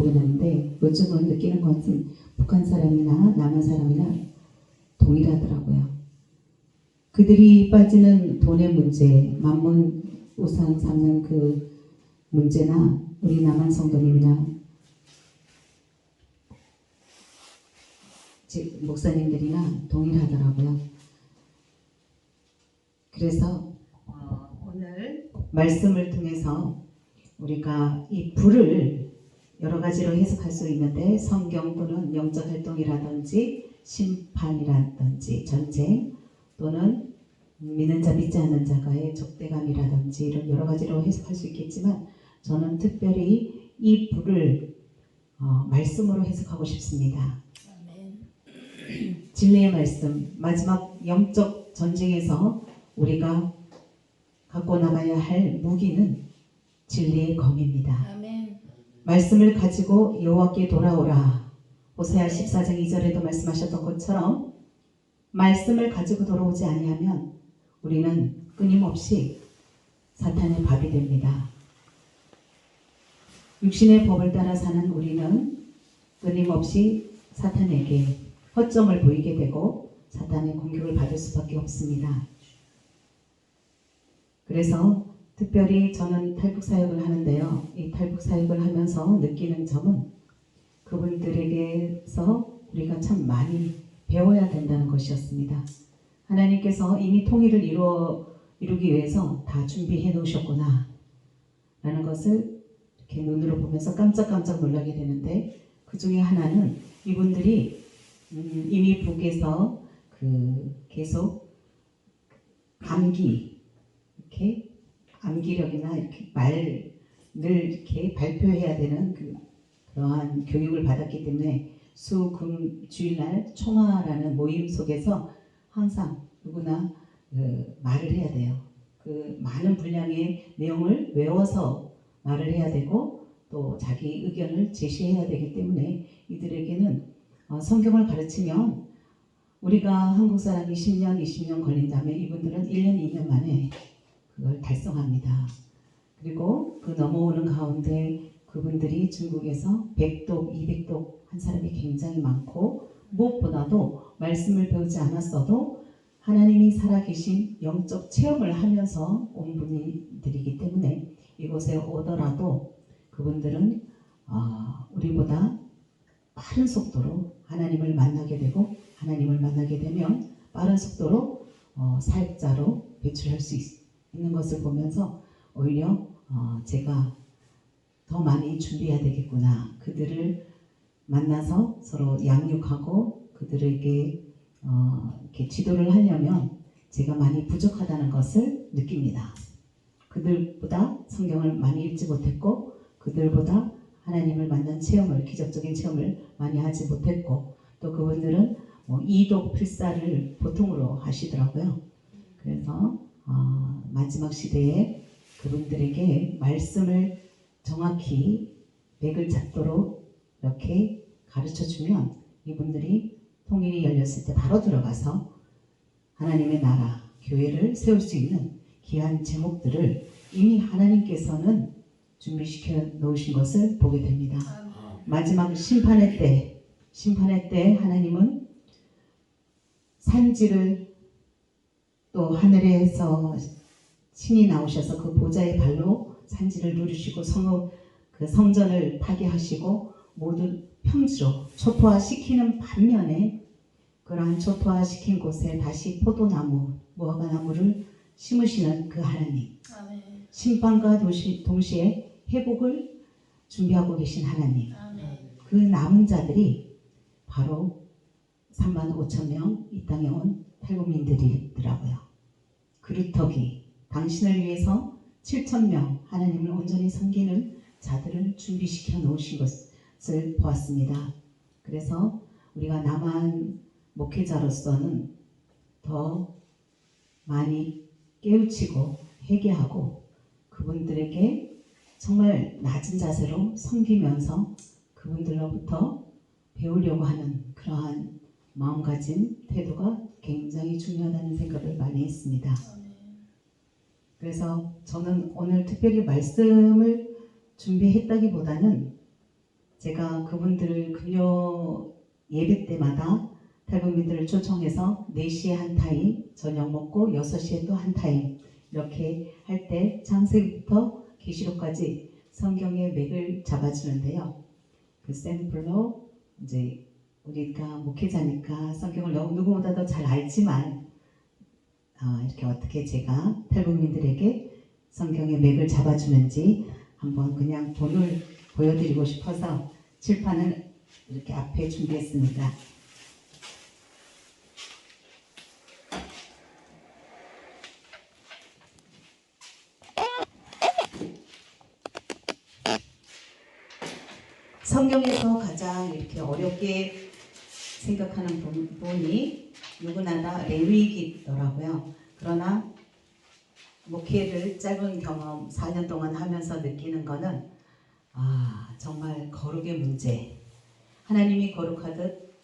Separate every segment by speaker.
Speaker 1: 보게 되는데 요즘은 느끼는 것은 북한 사람이나 남한 사람이나 동일하더라고요. 그들이 빠지는 돈의 문제, 만문 우상 삼는 그 문제나 우리 남한 성도님이나 목사님들이나 동일하더라고요. 그래서 오늘 말씀을 통해서 우리가 이 불을 여러 가지로 해석할 수 있는데 성경 또는 영적 활동이라든지 심판이라든지 전쟁 또는 믿는 자 믿지 않는 자가의 적대감이라든지 이런 여러 가지로 해석할 수 있겠지만 저는 특별히 이 불을 말씀으로 해석하고 싶습니다. 진리의 말씀, 마지막 영적 전쟁에서 우리가 갖고 나가야 할 무기는 진리의 검입니다.
Speaker 2: 아멘.
Speaker 1: 말씀을 가지고 여호와께 돌아오라. 호세아 14장 2절에도 말씀하셨던 것처럼 말씀을 가지고 돌아오지 아니하면 우리는 끊임없이 사탄의 밥이 됩니다. 육신의 법을 따라 사는 우리는 끊임없이 사탄에게 허점을 보이게 되고 사탄의 공격을 받을 수밖에 없습니다. 그래서 특별히 저는 탈북사역을 하는데요. 이 탈북사역을 하면서 느끼는 점은 그분들에게서 우리가 참 많이 배워야 된다는 것이었습니다. 하나님께서 이미 통일을 이루기 위해서 다 준비해 놓으셨구나 라는 것을 이렇게 눈으로 보면서 깜짝깜짝 놀라게 되는데 그 중에 하나는 이분들이 이미 북에서 계속 이렇게 암기력이나 이렇게 말을 이렇게 발표해야 되는 그러한 교육을 받았기 때문에 수, 금, 주일날 총화라는 모임 속에서 항상 누구나 말을 해야 돼요. 그 많은 분량의 내용을 외워서 말을 해야 되고 또 자기 의견을 제시해야 되기 때문에 이들에게는 성경을 가르치면 우리가 한국 사람이 10년, 20년 걸린다면 이분들은 1년, 2년 만에 그걸 달성합니다. 그리고 그 넘어오는 가운데 그분들이 중국에서 100독, 200독 한 사람이 굉장히 많고 무엇보다도 말씀을 배우지 않았어도 하나님이 살아계신 영적 체험을 하면서 온 분들이기 때문에 이곳에 오더라도 그분들은 우리보다 빠른 속도로 하나님을 만나게 되고 하나님을 만나게 되면 빠른 속도로 사역자로 배출할 수 있는 것을 보면서 오히려 제가 더 많이 준비해야 되겠구나. 그들을 만나서 서로 양육하고 그들에게 이렇게 지도를 하려면 제가 많이 부족하다는 것을 느낍니다. 그들보다 성경을 많이 읽지 못했고 그들보다 하나님을 만난 체험을 기적적인 체험을 많이 하지 못했고 또 그분들은 이독 필사를 보통으로 하시더라고요. 그래서 마지막 시대에 그분들에게 말씀을 정확히 맥을 잡도록 이렇게 가르쳐주면 이분들이 통일이 열렸을 때 바로 들어가서 하나님의 나라, 교회를 세울 수 있는 귀한 제목들을 이미 하나님께서는 준비시켜 놓으신 것을 보게 됩니다. 마지막 심판의 때 하나님은 산지를 또 하늘에서 신이 나오셔서 그 보좌의 발로 산지를 누르시고 성전을 파괴하시고 모두 평지로 초토화시키는 반면에 그러한 초토화시킨 곳에 다시 포도나무, 무화과나무를 심으시는 그 하나님.
Speaker 2: 아멘.
Speaker 1: 심판과 동시에 회복을 준비하고 계신 하나님.
Speaker 2: 아멘.
Speaker 1: 그 남은 자들이 바로 35,000명 이 땅에 온 탈북민들이더라고요. 그루터기 당신을 위해서 7,000명 하나님을 온전히 섬기는 자들을 준비시켜 놓으신 것을 보았습니다. 그래서 우리가 남한 목회자로서는 더 많이 깨우치고 회개하고 그분들에게 정말 낮은 자세로 섬기면서 그분들로부터 배우려고 하는 그러한 마음가짐, 태도가 굉장히 중요하다는 생각을 많이 했습니다. 그래서 저는 오늘 특별히 말씀을 준비했다기보다는 제가 그분들을 금요 예배 때마다 탈북민들을 초청해서 4시에 한 타임, 저녁 먹고 6시에 또 한 타임 이렇게 할 때 창세기부터 계시록까지 성경의 맥을 잡아주는데요. 그 샘플로 이제 우리가 목회자니까 성경을 너무 누구보다 더 잘 알지만 이렇게 어떻게 제가 탈북민들에게 성경의 맥을 잡아주는지 한번 그냥 본을 보여드리고 싶어서 칠판을 이렇게 앞에 준비했습니다. 성경에서 가장 이렇게 어렵게 생각하는 부분이 누구나 다 레위기더라고요. 그러나 목회를 짧은 경험 4년 동안 하면서 느끼는 거는 정말 거룩의 문제. 하나님이 거룩하듯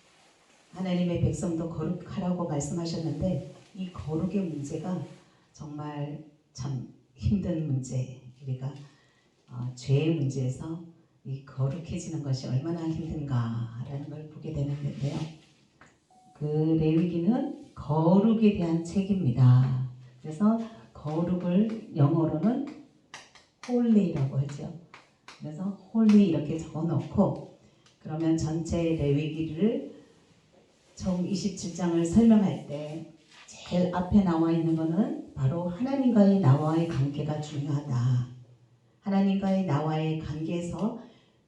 Speaker 1: 하나님의 백성도 거룩하라고 말씀하셨는데 이 거룩의 문제가 정말 참 힘든 문제. 우리가 죄의 문제에서 이 거룩해지는 것이 얼마나 힘든가라는 걸 보게 되는데요. 그 레위기는 거룩에 대한 책입니다. 그래서 거룩을 영어로는 홀리라고 하죠. 그래서 홀리 이렇게 적어놓고 그러면 전체 레위기를 총 27장을 설명할 때 제일 앞에 나와 있는 거는 바로 하나님과의 나와의 관계가 중요하다. 하나님과의 나와의 관계에서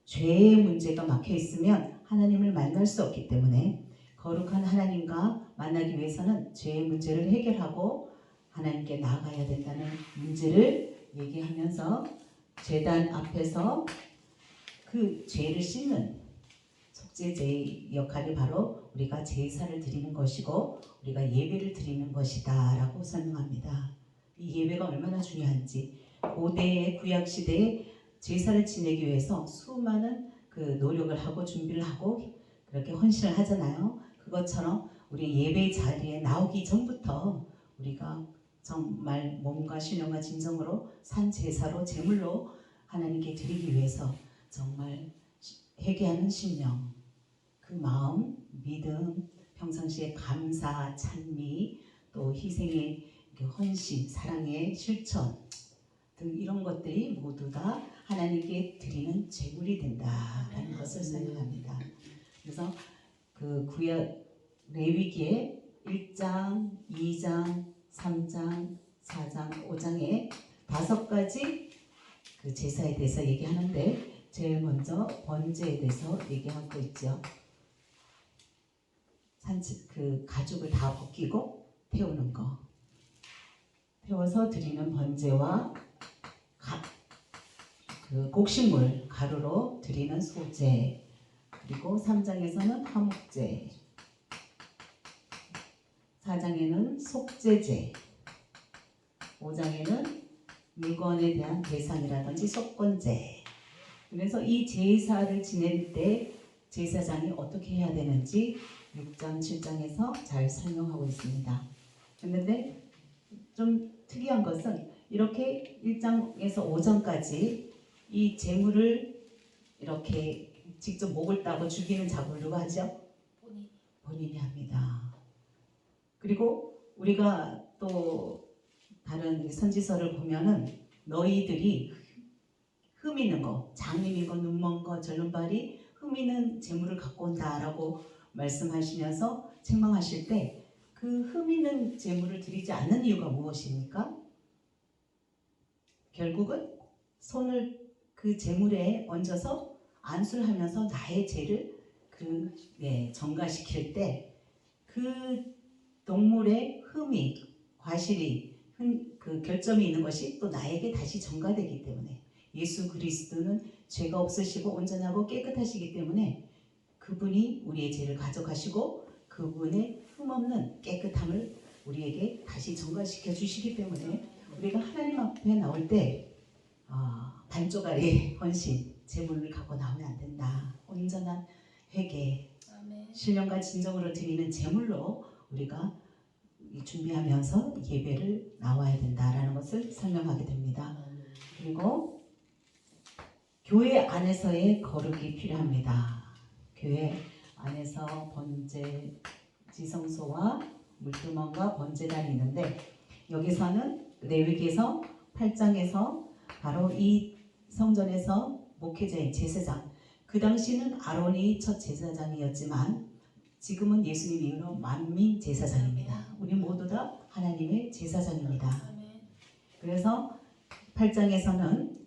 Speaker 1: 죄의 문제가 막혀 있으면 하나님을 만날 수 없기 때문에 거룩한 하나님과 만나기 위해서는 죄의 문제를 해결하고 하나님께 나아가야 된다는 문제를 얘기하면서 제단 앞에서 그 죄를 씻는 속죄제의 역할이 바로 우리가 제사를 드리는 것이고 우리가 예배를 드리는 것이다 라고 설명합니다. 이 예배가 얼마나 중요한지 고대의 구약시대에 제사를 지내기 위해서 수많은 그 노력을 하고 준비를 하고 그렇게 헌신을 하잖아요. 그것처럼 우리 예배 자리에 나오기 전부터 우리가 정말 몸과 신령과 진정으로 산 제사로 제물로 하나님께 드리기 위해서 정말 회개하는 심령, 그 마음, 믿음, 평상시에 감사, 찬미, 또 희생의 헌신, 사랑의 실천 등 이런 것들이 모두 다 하나님께 드리는 제물이 된다라는 것을 설명합니다. 그래서 그 구약 레위기의 1장, 2장, 3장, 4장, 5장에 5가지 그 제사에 대해서 얘기하는데 제일 먼저 번제에 대해서 얘기하고 있죠. 그 가죽을 다 벗기고 태우는 거. 태워서 드리는 번제와 그 곡식물 가루로 드리는 소제, 그리고 3장에서는 화목제, 4장에는 속죄제, 5장에는 물건에 대한 배상이라든지 속건제. 그래서 이 제사를 지낼 때 제사장이 어떻게 해야 되는지 6장, 7장에서 잘 설명하고 있습니다. 그런데 좀 특이한 것은 이렇게 1장에서 5장까지 이 제물을 이렇게 직접 목을 따고 죽이는 작업을 누가 하죠? 본인이 합니다. 그리고 우리가 또 다른 선지서를 보면은 너희들이 흠있는 거, 장님인 거, 눈먼 거, 절름발이 흠있는 제물을 갖고 온다라고 말씀하시면서 책망하실 때 그 흠있는 제물을 드리지 않는 이유가 무엇입니까? 결국은 손을 그 제물에 얹어서 안수를 하면서 나의 죄를 정가시킬 때 그 동물의 흠이, 과실이, 그 결점이 있는 것이 또 나에게 다시 전가되기 때문에 예수 그리스도는 죄가 없으시고 온전하고 깨끗하시기 때문에 그분이 우리의 죄를 가져가시고 그분의 흠없는 깨끗함을 우리에게 다시 전가시켜 주시기 때문에 우리가 하나님 앞에 나올 때 반쪽짜리 헌신, 제물을 갖고 나오면 안 된다. 온전한 회개, 신령과 진정으로 드리는 제물로 우리가 준비하면서 예배를 나와야 된다라는 것을 설명하게 됩니다. 그리고 교회 안에서의 거룩이 필요합니다. 교회 안에서 번제, 지성소와 물두멍과 번제단이 있는데 여기서는 레위기에서 8장에서 바로 이 성전에서 목회자인 제사장, 그 당시는 아론이 첫 제사장이었지만 지금은 예수님 이후로 만민 제사장입니다. 우리 모두 다 하나님의 제사장입니다. 그래서 8장에서는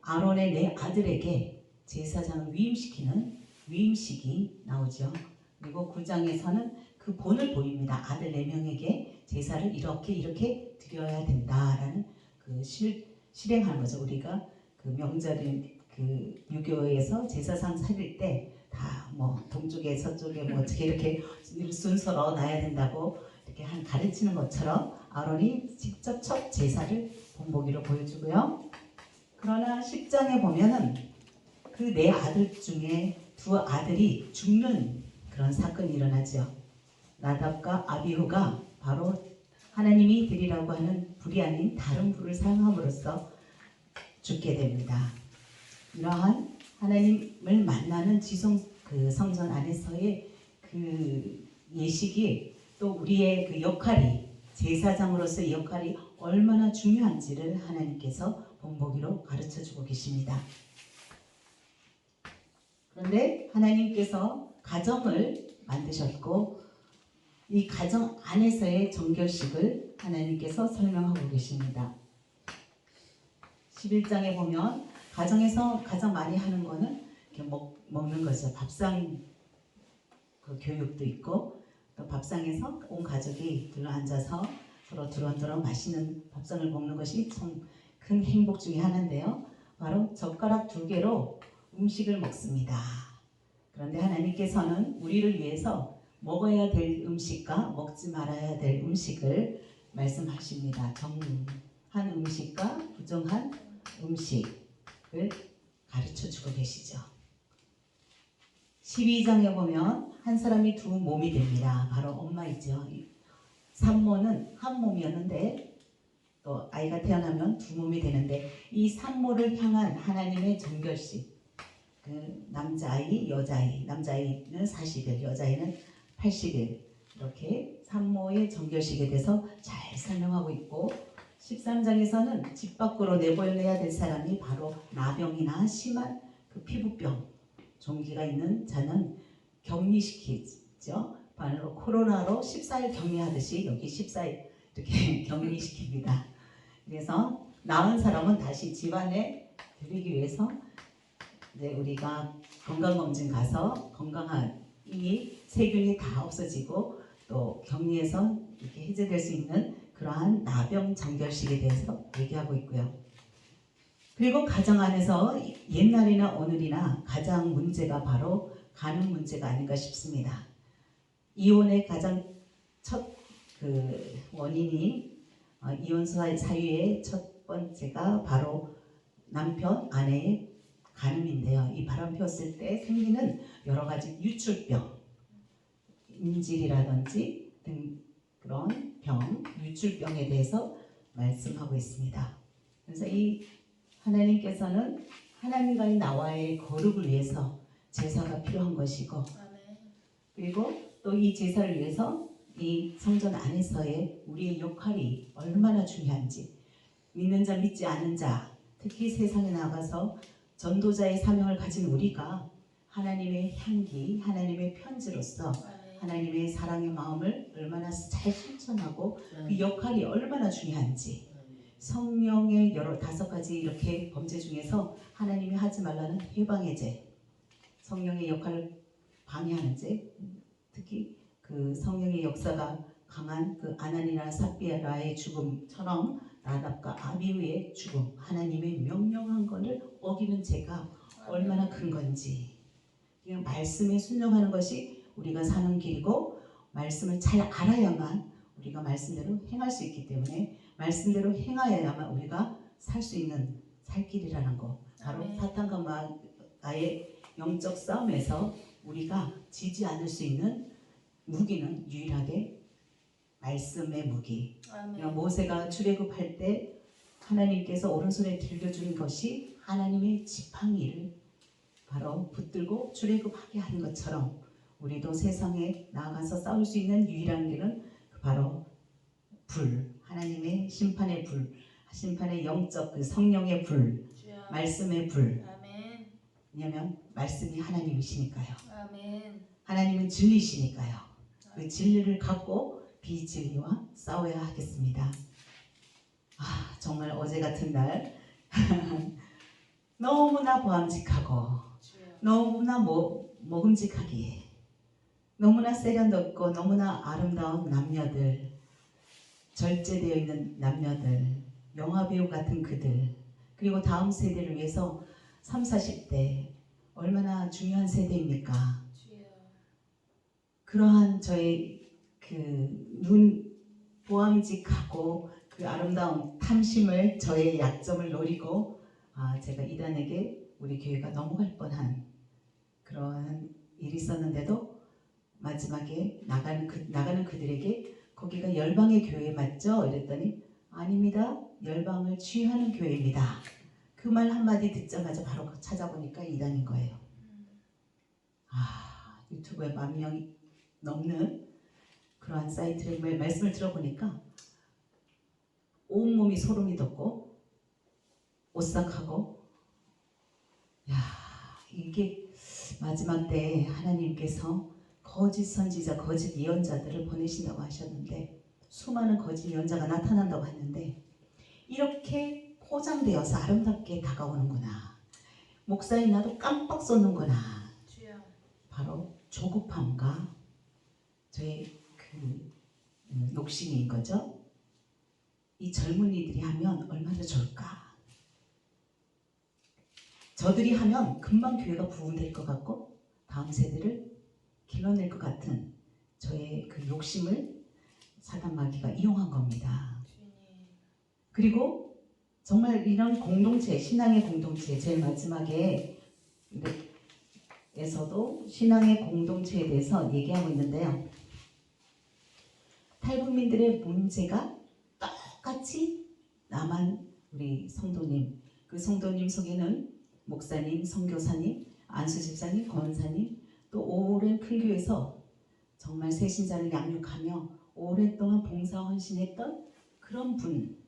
Speaker 1: 아론의 네 아들에게 제사장을 위임시키는 위임식이 나오죠. 그리고 9장에서는 그 본을 보입니다. 아들 4명에게 제사를 이렇게 드려야 된다라는 그 실행하는 거죠. 우리가 그 명절인 그 유교에서 제사상 차릴 때 다 뭐 동쪽에 서쪽에 뭐 어떻게 이렇게 순서로 놔야 된다고 이렇게 가르치는 것처럼 아론이 직접 첫 제사를 본보기로 보여주고요. 그러나 10장에 보면은 그 네 아들 중에 두 아들이 죽는 그런 사건이 일어나죠. 나답과 아비후가 바로 하나님이 드리라고 하는 불이 아닌 다른 불을 사용함으로써 죽게 됩니다. 이러한 하나님을 만나는 그 성전 안에서의 그 예식이 또 우리의 그 역할이 제사장으로서의 역할이 얼마나 중요한지를 하나님께서 본보기로 가르쳐주고 계십니다. 그런데 하나님께서 가정을 만드셨고 이 가정 안에서의 정결식을 하나님께서 설명하고 계십니다. 11장에 보면 가정에서 가장 많이 하는 거는 이렇게 먹는 거죠. 밥상 그 교육도 있고 또 밥상에서 온 가족이 둘러앉아서 서로 두런두런 맛있는 밥상을 먹는 것이 참 큰 행복 중에 하나인데요. 바로 젓가락 2개로 음식을 먹습니다. 그런데 하나님께서는 우리를 위해서 먹어야 될 음식과 먹지 말아야 될 음식을 말씀하십니다. 정한 음식과 부정한 음식을 가르쳐주고 계시죠. 12장에 보면 한 사람이 두 몸이 됩니다. 바로 엄마이죠. 산모는 한 몸이었는데 또 아이가 태어나면 두 몸이 되는데 이 산모를 향한 하나님의 정결식, 그 남자아이, 여자아이, 남자아이는 40일, 여자아이는 80일 이렇게 산모의 정결식에 대해서 잘 설명하고 있고 13장에서는 집 밖으로 내보내야 될 사람이 바로 나병이나 심한 그 피부병, 종기가 있는 자는 격리시키죠. 바로 코로나로 14일 격리하듯이 여기 14일 이렇게 격리시킵니다. 그래서 나은 사람은 다시 집안에 들이기 위해서 이제 우리가 건강검진 가서 건강한 이 세균이 다 없어지고 또 격리해서 이렇게 해제될 수 있는 그러한 나병 정결식에 대해서 얘기하고 있고요. 그리고 가정 안에서 옛날이나 오늘이나 가장 문제가 바로 간음 문제가 아닌가 싶습니다. 이혼의 가장 첫 그 원인이 이혼 사유의 첫 번째가 바로 남편, 아내의 간음인데요. 이 바람 피웠을 때 생기는 여러 가지 유출병, 인질이라든지 등 그런 병, 유출병에 대해서 말씀하고 있습니다. 그래서 이 하나님께서는 하나님과의 나와의 거룩을 위해서 제사가 필요한 것이고 그리고 또 이 제사를 위해서 이 성전 안에서의 우리의 역할이 얼마나 중요한지 믿는 자 믿지 않는 자 특히 세상에 나가서 전도자의 사명을 가진 우리가 하나님의 향기, 하나님의 편지로서 하나님의 사랑의 마음을 얼마나 잘 실천하고 그 역할이 얼마나 중요한지 성령의 여러 5가지 이렇게 범죄 중에서 하나님이 하지 말라는 해방의 죄, 성령의 역할을 방해하는 죄, 특히 그 성령의 역사가 강한 그 아나니나 삽비라의 죽음처럼 나답과 아비후의 죽음, 하나님의 명령한 것을 어기는 죄가 얼마나 큰 건지 그냥 말씀에 순종하는 것이 우리가 사는 길이고 말씀을 잘 알아야만 우리가 말씀대로 행할 수 있기 때문에 말씀대로 행하여야만 우리가 살 수 있는 살 길이라는 거 바로 사탄과 나의 영적 싸움에서 우리가 지지 않을 수 있는 무기는 유일하게 말씀의 무기. 모세가 출애굽할 때 하나님께서 오른손에 들려준 것이 하나님의 지팡이를 바로 붙들고 출애굽하게 한 것처럼 우리도 세상에 나아가서 싸울 수 있는 유일한 길은 바로 불, 하나님의 심판의 불, 심판의 영적 그 성령의 불,
Speaker 2: 주여.
Speaker 1: 말씀의 불.
Speaker 2: 아멘.
Speaker 1: 왜냐하면 말씀이 하나님이시니까요.
Speaker 2: 아멘.
Speaker 1: 하나님은 진리시니까요. 그 진리를 갖고 비진리와 싸워야 하겠습니다. 아, 정말 어제 같은 날 너무나 보암직하고
Speaker 2: 주여.
Speaker 1: 너무나 먹음직하기에 너무나 세련됐고 너무나 아름다운 남녀들, 절제되어 있는 남녀들, 영화배우 같은 그들, 그리고 다음 세대를 위해서 30, 40대 얼마나 중요한 세대입니까?
Speaker 2: 주여.
Speaker 1: 그러한 저의 그 눈 보암직하고 그 아름다운 탐심을, 저의 약점을 노리고 제가 이단에게 우리 교회가 넘어갈 뻔한 그러한 일이 있었는데도 마지막에 나가는 그들에게 거기가 열방의 교회 맞죠? 이랬더니 아닙니다. 열방을 치유하는 교회입니다. 그 말 한마디 듣자마자 바로 찾아보니까 이단인 거예요. 유튜브에 10,000명이 넘는 그러한 사이트의 말씀을 들어보니까 온몸이 소름이 돋고 오싹하고, 야, 이게 마지막 때 하나님께서 거짓 선지자, 거짓 예언자들을 보내신다고 하셨는데 수많은 거짓 예언자가 나타난다고 했는데 이렇게 포장되어서 아름답게 다가오는구나. 목사인 나도 깜빡 쏟는구나.
Speaker 2: 주여.
Speaker 1: 바로 조급함과 저의 그 욕심인 거죠. 이 젊은이들이 하면 얼마나 좋을까. 저들이 하면 금방 교회가 부흥될 것 같고 다음 세대를 길러낼 것 같은 저의 그 욕심을 사단 마귀가 이용한 겁니다.
Speaker 2: 주님.
Speaker 1: 그리고 정말 이런 공동체, 신앙의 공동체, 제일 마지막에 에서도 신앙의 공동체에 대해서 얘기하고 있는데요. 탈북민들의 문제가 똑같이 남한 우리 성도님, 그 성도님 속에는 목사님, 선교사님, 안수집사님, 권사님, 또 오랜 큰 교회에서 정말 새신자를 양육하며 오랫동안 봉사 헌신했던 그런 분,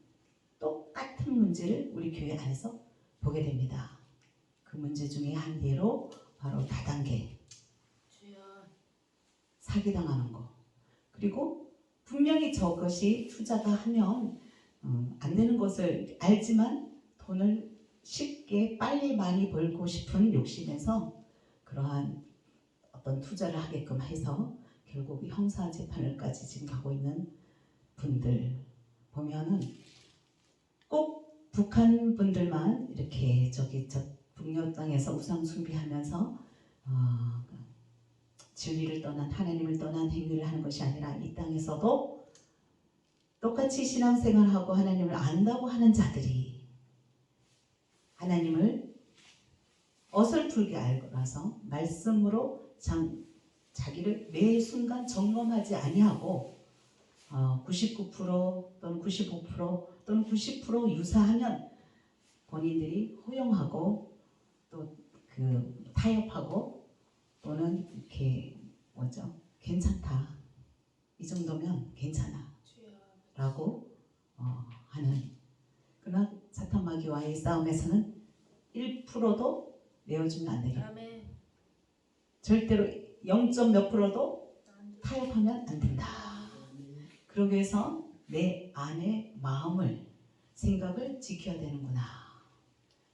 Speaker 1: 똑같은 문제를 우리 교회 안에서 보게 됩니다. 그 문제 중에 한 예로 바로 다단계,
Speaker 2: 주여.
Speaker 1: 사기당하는 거. 그리고 분명히 저것이 투자가 하면 안 되는 것을 알지만 돈을 쉽게 빨리 많이 벌고 싶은 욕심에서 그러한 어떤 투자를 하게끔 해서 결국 형사 재판을까지 지금 가고 있는 분들 보면은 꼭 북한 분들만 이렇게 저 북녘 땅에서 우상 숭배하면서 진리를 떠난, 하나님을 떠난 행위를 하는 것이 아니라 이 땅에서도 똑같이 신앙생활하고 하나님을 안다고 하는 자들이 하나님을 어설프게 알고나서 말씀으로 자기를 매 순간 점검하지 아니하고 99% 또는 95% 또는 90% 유사하면 본인들이 허용하고 또 그 타협하고 또는 이렇게 괜찮다, 이 정도면 괜찮아 라고 하는, 그러나 사탄 마귀와의 싸움에서는 1%도 내어주면 안 되겠다.
Speaker 2: 아멘.
Speaker 1: 절대로 0. 몇 %도 타협하면 안 된다. 그러기 위해서 내 안의 마음을, 생각을 지켜야 되는구나.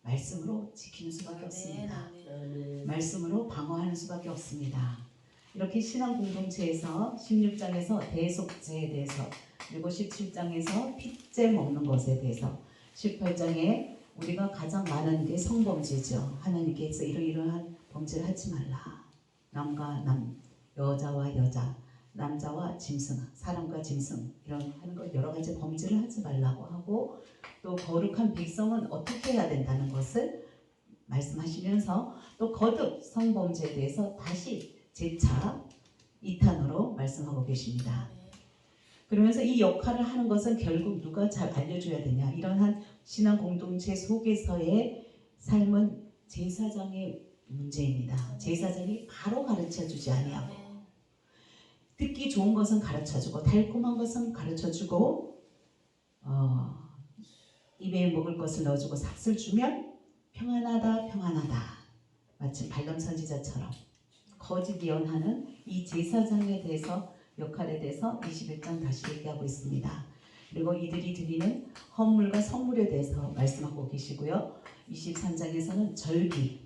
Speaker 1: 말씀으로 지키는 수밖에 없습니다. 말씀으로 방어하는 수밖에 없습니다. 이렇게 신앙 공동체에서 16장에서 대속죄에 대해서, 그리고 17장에서 핏째 먹는 것에 대해서, 18장에 우리가 가장 많은 게 성범죄죠. 하나님께서 이러이러한 범죄를 하지 말라. 남과 남, 여자와 여자, 남자와 짐승, 사람과 짐승, 이런 하는 것 여러 가지 범죄를 하지 말라고 하고, 또 거룩한 백성은 어떻게 해야 된다는 것을 말씀하시면서 또 거듭 성범죄에 대해서 다시 재차 2탄으로 말씀하고 계십니다. 그러면서 이 역할을 하는 것은 결국 누가 잘 알려줘야 되냐, 이러한 신앙 공동체 속에서의 삶은 제사장의 문제입니다. 제사장이 바로 가르쳐주지 아니하고
Speaker 2: 아멘.
Speaker 1: 듣기 좋은 것은 가르쳐주고 달콤한 것은 가르쳐주고 입에 먹을 것을 넣어주고 삭슬 주면 평안하다 평안하다. 마치 발람 선지자처럼 거짓 예언하는 이 제사장에 대해서 역할에 대해서 21장 다시 얘기하고 있습니다. 그리고 이들이 드리는 헌물과 성물에 대해서 말씀하고 계시고요. 23장에서는 절기,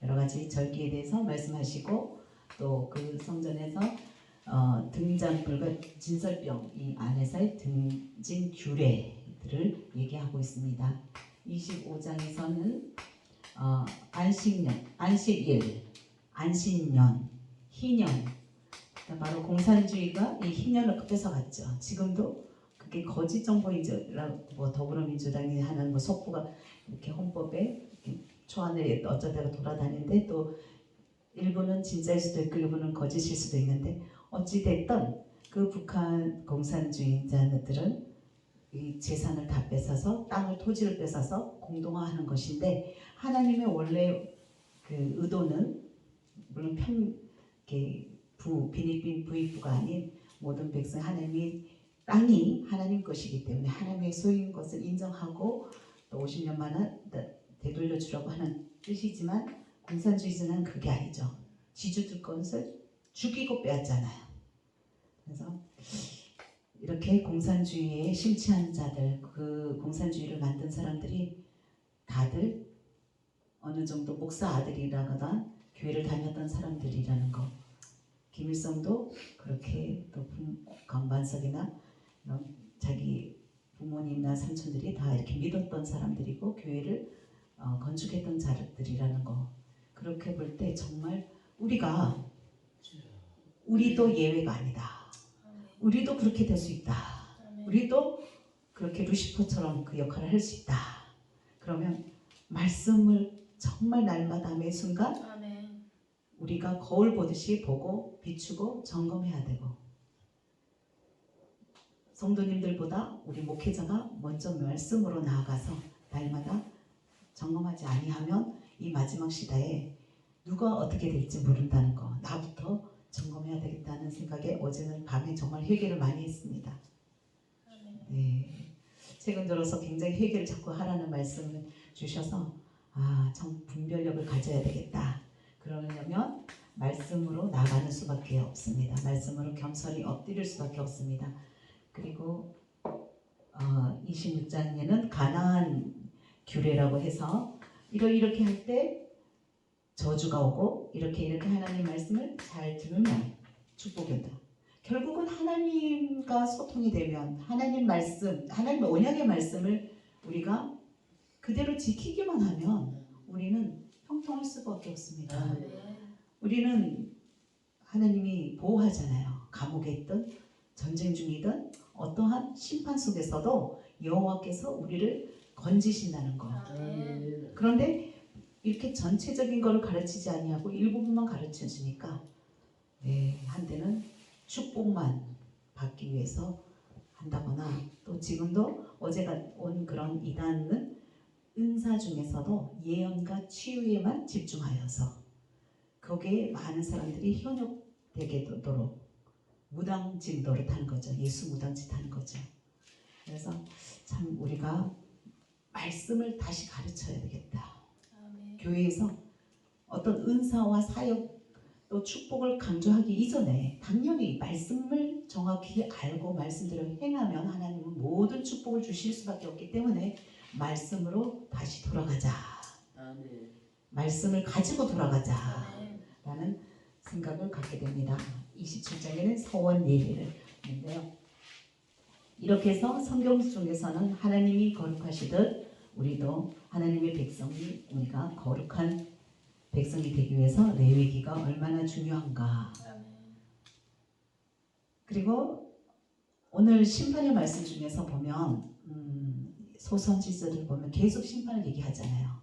Speaker 1: 여러 가지 절기에 대해서 말씀하시고 또 그 성전에서 등잔불과 진설병 이 안에서의 등진 규례들을 얘기하고 있습니다. 25장에서는 안식년, 안식일, 안신년, 희년, 그러니까 바로 공산주의가 이 희년을 뺏어갔죠. 지금도 그게 거짓 정보인지라고 더불어민주당이 하는 속보가 이렇게 헌법에 이렇게 초안에 어쩌다가 돌아다니는데 또 일부는 진짜일 수도 있고 일부는 거짓일 수도 있는데 어찌됐든 그 북한 공산주의자들은 이 재산을 다 뺏어서 땅을 토지를 뺏어서 공동화하는 것인데 하나님의 원래 그 의도는 물론 비니빈 부익부가 아닌 모든 백성 하나님이 땅이 하나님 것이기 때문에 하나님의 소유인 것을 인정하고 또 50년 만에 되돌려 주려고 하는 뜻이지만 공산주의자는 그게 아니죠. 지주들 것을 죽이고 빼앗잖아요. 그래서 이렇게 공산주의에 심취한 자들, 그 공산주의를 만든 사람들이 다들 어느 정도 목사 아들이라거나 교회를 다녔던 사람들이라는 거. 김일성도 그렇게 또 강반석이나 자기 부모님이나 삼촌들이 다 이렇게 믿었던 사람들이고 교회를 건축했던 자들이라는 거. 그렇게 볼 때 정말 우리도 예외가 아니다. 우리도 그렇게 될 수 있다. 우리도 그렇게 루시퍼처럼 그 역할을 할 수 있다. 그러면 말씀을 정말 날마다 매 순간
Speaker 2: 아멘.
Speaker 1: 우리가 거울 보듯이 보고 비추고 점검해야 되고 성도님들보다 우리 목회자가 먼저 말씀으로 나아가서 날마다 점검하지 아니하면 이 마지막 시대에 누가 어떻게 될지 모른다는 거 나부터 점검해야 되겠다는 생각에 어제는 밤에 정말 회개를 많이 했습니다. 네. 최근 들어서 굉장히 회개를 자꾸 하라는 말씀을 주셔서 참 분별력을 가져야 되겠다. 그러려면 말씀으로 나가는 수밖에 없습니다. 말씀으로 겸손히 엎드릴 수밖에 없습니다. 그리고 26장에는 가나안 규례라고 해서 이렇게 할 때 저주가 오고 이렇게 하나님 말씀을 잘 들으면 축복이 온다. 결국은 하나님과 소통이 되면 하나님 말씀, 하나님 언약의 말씀을 우리가 그대로 지키기만 하면 우리는 형통할 수밖에 없습니다. 우리는 하나님이 보호하잖아요. 감옥에 있든 전쟁 중이든 어떠한 심판 속에서도 여호와께서 우리를 건지신다는 거. 그런데 이렇게 전체적인 걸 가르치지 아니하고 일부분만 가르쳐 주니까 한때는 축복만 받기 위해서 한다거나 또 지금도 어제가 온 그런 이단은 은사 중에서도 예언과 치유에만 집중하여서 거기에 많은 사람들이 현혹되게 되도록 무당짓 노릇하는 거죠. 예수 무당짓 하는 거죠. 그래서 참 우리가 말씀을 다시 가르쳐야 되겠다. 교회에서 어떤 은사와 사역 또 축복을 강조하기 이전에 당연히 말씀을 정확히 알고 말씀대로 행하면 하나님은 모든 축복을 주실 수밖에 없기 때문에 말씀으로 다시 돌아가자. 말씀을 가지고 돌아가자 라는 생각을 갖게 됩니다. 27장에는 서원 예배를 하는데요. 이렇게 해서 성경 중에서는 하나님이 거룩하시듯 우리도 하나님의 백성이 우리가 거룩한 백성이 되기 위해서 레위기가 얼마나 중요한가. 그리고 오늘 심판의 말씀 중에서 보면 소선지서를 보면 계속 심판을 얘기하잖아요.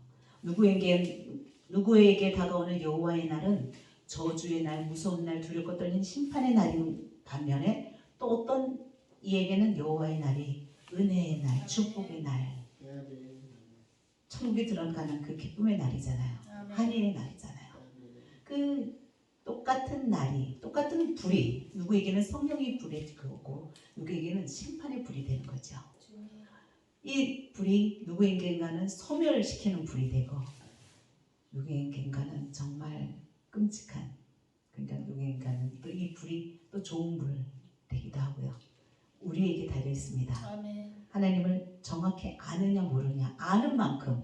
Speaker 1: 누구에게 다가오는 여호와의 날은 저주의 날, 무서운 날, 두렵고 떨리는 심판의 날인 반면에 또 어떤 이에게는 여호와의 날이 은혜의 날, 축복의 날, 천국에 들어가는 그 기쁨의 날이잖아요.
Speaker 2: 아멘.
Speaker 1: 한일의 날이잖아요. 그 똑같은 날이, 똑같은 불이 누구에게는 성령의 불이 그거고 누구에게는 심판의 불이 되는 거죠.
Speaker 2: 주님.
Speaker 1: 이 불이 누구에게는 소멸시키는 불이 되고 누구에게는 정말 끔찍한, 그러니까 누구에게는 또 이 불이 또 좋은 불 되기도 하고요. 우리에게 달려 있습니다.
Speaker 2: 아멘.
Speaker 1: 하나님을 정확히 아느냐 모르냐, 아는 만큼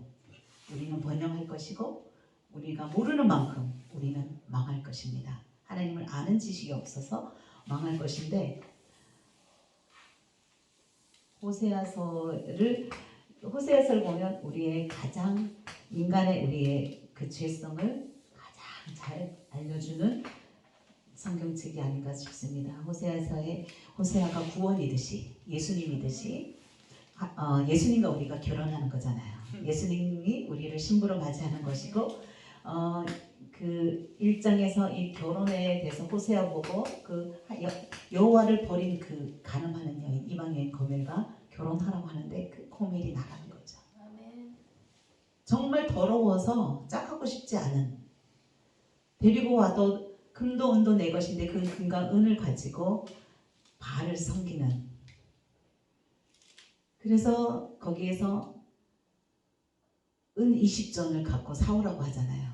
Speaker 1: 우리는 번영할 것이고 우리가 모르는 만큼 우리는 망할 것입니다. 하나님을 아는 지식이 없어서 망할 것인데, 호세아서를 보면 우리의 가장 인간의 우리의 그 죄성을 가장 잘 알려주는 성경책이 아닌가 싶습니다. 호세아서에 호세아가 구원이듯이 예수님이듯이 예수님과 우리가 결혼하는 거잖아요. 예수님이 우리를 신부로 맞이하는 것이고 그 1장에서 이 결혼에 대해서 호세아 보고 그 여호와를 버린 그 간음하는 여인, 이방 여인 고멜과 결혼하라고 하는데 그 고멜이 나가는 거죠.
Speaker 2: 아멘.
Speaker 1: 정말 더러워서 짝하고 싶지 않은, 데리고 와도 금도 은도 내 것인데 그 금과 은을 가지고 바알을 섬기는, 그래서 거기에서 은 20전을 갖고 사오라고 하잖아요.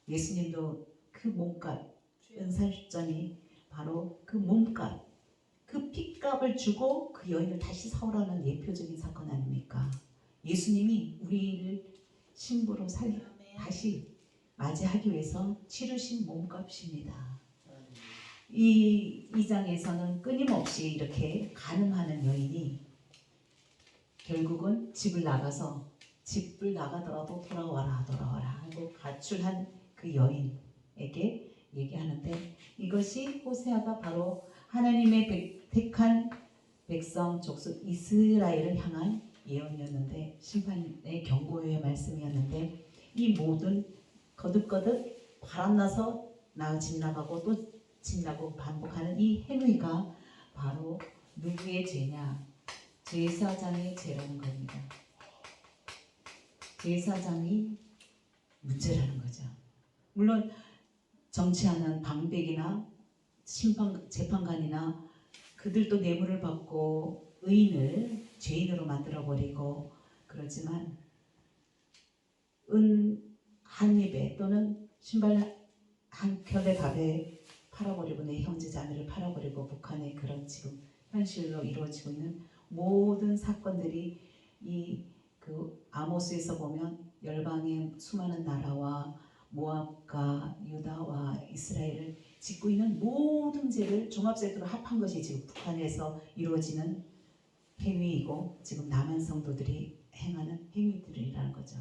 Speaker 1: 예수님도 그 몸값, 은 30전이 바로 그 몸값, 그 핏값을 주고 그 여인을 다시 사오라는 예표적인 사건 아닙니까? 예수님이 우리를 신부로
Speaker 2: 아멘.
Speaker 1: 다시 맞이하기 위해서 치르신 몸값입니다. 이 장에서는 끊임없이 이렇게 간음하는 여인이 결국은 집을 나가더라도 돌아와라 하고 가출한 그 여인에게 얘기하는데, 이것이 호세아가 바로 하나님의 택한 백성 족속 이스라엘을 향한 예언이었는데, 심판의 경고의 말씀이었는데, 이 모든 거듭거듭 바람나서 집 나가고 또 집 나고 반복하는 이 행위가 바로 누구의 죄냐? 제사장의 죄라는 겁니다. 제사장이 문제라는 거죠. 물론 정치하는 방백이나 재판관이나 그들도 뇌물을 받고 의인을 죄인으로 만들어버리고 그러지만, 은 한 입에 또는 신발 한 켤레 밥에 팔아버리고 내 형제 자매를 팔아버리고 북한의 그런 지금 현실로 이루어지고 있는 모든 사건들이 이 그 아모스에서 보면 열방의 수많은 나라와 모압과 유다와 이스라엘을 짓고 있는 모든 죄를 종합세트로 합한 것이 지금 북한에서 이루어지는 행위이고 지금 남한 성도들이 행하는 행위들이라는 거죠.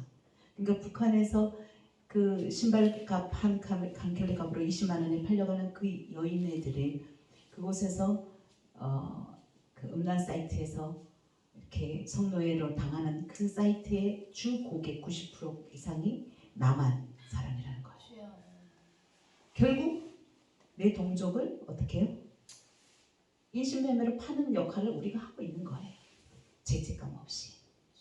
Speaker 1: 그러니까 북한에서 그 신발값 한 켤레 값으로 20만 원에 팔려가는 그 여인네들이 그곳에서 그 음란 사이트에서 이렇게 성노예로 당하는 그 사이트의 주 고객 90% 이상이 남한 사람이라는 거예요.
Speaker 2: 주여.
Speaker 1: 결국 내 동족을 어떻게 해요? 인신매매로 파는 역할을 우리가 하고 있는 거예요. 죄책감 없이.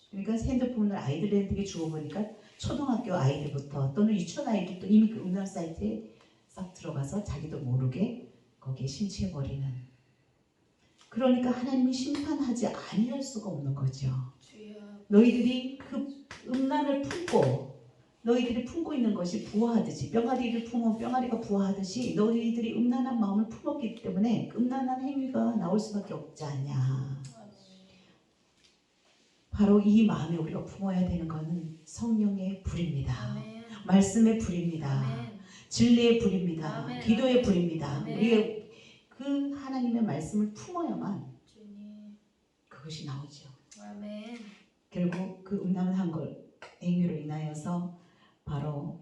Speaker 1: 그러니까 핸드폰을 아이들에게 주어보니까 초등학교 아이들부터 또는 유치원 아이들도 이미 그 음란 사이트에 싹 들어가서 자기도 모르게 거기에 심취해버리는. 그러니까 하나님이 심판하지 아니할 수가 없는 거죠.
Speaker 2: 주여.
Speaker 1: 너희들이 그 음란을 품고, 너희들이 품고 있는 것이 부화하듯이, 뿅아리를 품으면 뿅아리가 부화하듯이 너희들이 음란한 마음을 품었기 때문에 음란한 행위가 나올 수밖에 없지 않냐.
Speaker 2: 아멘.
Speaker 1: 바로 이 마음에 우리가 품어야 되는 것은 성령의 불입니다.
Speaker 2: 아멘.
Speaker 1: 말씀의 불입니다.
Speaker 2: 아멘.
Speaker 1: 진리의 불입니다.
Speaker 2: 아멘.
Speaker 1: 기도의 불입니다.
Speaker 2: 아멘.
Speaker 1: 우리의 그 하나님의 말씀을 품어야만
Speaker 2: 주님.
Speaker 1: 그것이 나오죠.
Speaker 2: 아멘.
Speaker 1: 결국 그 음란한 걸 행위로 인하여서 바로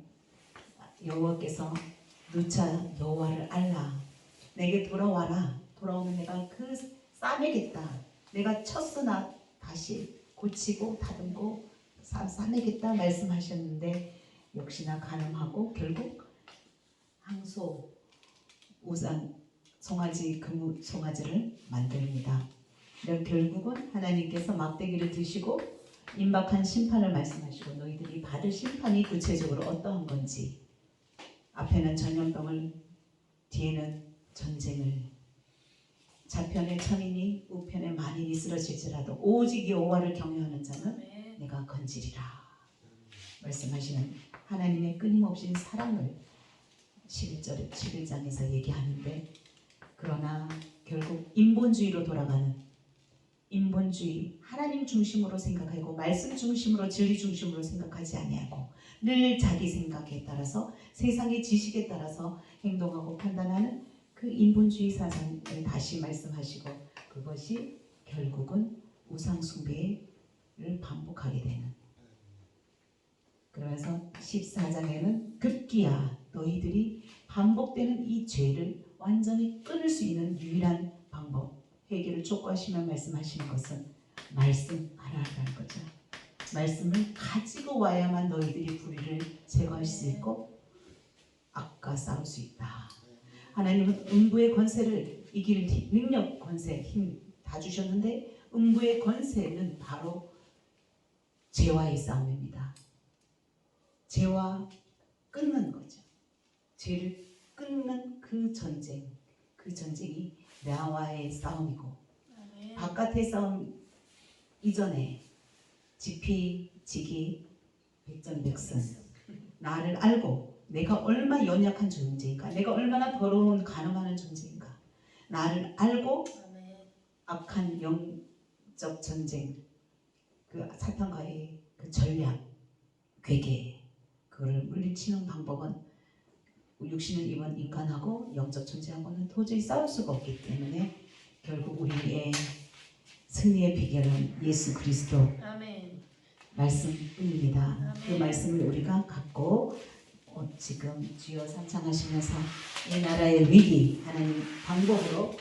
Speaker 1: 여호와께서 누차 여호와를 알라, 내게 돌아와라, 돌아오면 내가 그 싸매겠다, 내가 쳤으나 다시 고치고 다듬고 싸매겠다 말씀하셨는데, 역시나 간음하고 결국 항소, 우상, 송아지, 금우 송아지를 만듭니다. 결국은 하나님께서 막대기를 드시고 임박한 심판을 말씀하시고 너희들이 받을 심판이 구체적으로 어떠한 건지, 앞에는 전염병을, 뒤에는 전쟁을, 좌편에 천인이 우편에 만인이 쓰러질지라도 오직 여호와를 경외하는 자는
Speaker 2: 아멘.
Speaker 1: 내가 건지리라 말씀하시는 하나님의 끊임없인 사랑을 11장에서 얘기하는데, 그러나 결국 인본주의로 돌아가는, 인본주의, 하나님 중심으로 생각하고 말씀 중심으로, 진리 중심으로 생각하지 아니하고 늘 자기 생각에 따라서 세상의 지식에 따라서 행동하고 판단하는 그 인본주의 사상을 다시 말씀하시고, 그것이 결국은 우상 숭배를 반복하게 되는. 그러면서 14장에는 급기야 너희들이 반복되는 이 죄를 완전히 끊을 수 있는 유일한 방법, 회개를 촉구하시며 말씀하시는 것은 말씀하라라는 거죠. 말씀을 가지고 와야만 너희들이 불의를 제거할 수 있고 악과 싸울 수 있다. 하나님은 음부의 권세를 이길 능력, 권세, 힘 다 주셨는데, 음부의 권세는 바로 죄와의 싸움입니다. 죄와 끊는 거죠. 죄를 끊는 그 전쟁, 그 전쟁이 나와의 싸움이고,
Speaker 2: 아멘.
Speaker 1: 바깥의 싸움 이전에 지피, 지기, 백전백승, 나를 알고 내가 얼마나 연약한 존재인가, 내가 얼마나 더러운 가늠하는 존재인가, 나를 알고
Speaker 2: 아멘.
Speaker 1: 악한 영적 전쟁, 그 사탄과의 그 전략, 괴계, 그걸 물리치는 방법은 육신을 입은 인간하고 영적 존재하고는 도저히 싸울 수가 없기 때문에 결국 우리의 승리의 비결은 예수 그리스도
Speaker 2: 아멘.
Speaker 1: 말씀입니다. 그
Speaker 2: 아멘.
Speaker 1: 말씀을 우리가 갖고 지금 주여 삼창하시면서 이 나라의 위기, 하나님 방법으로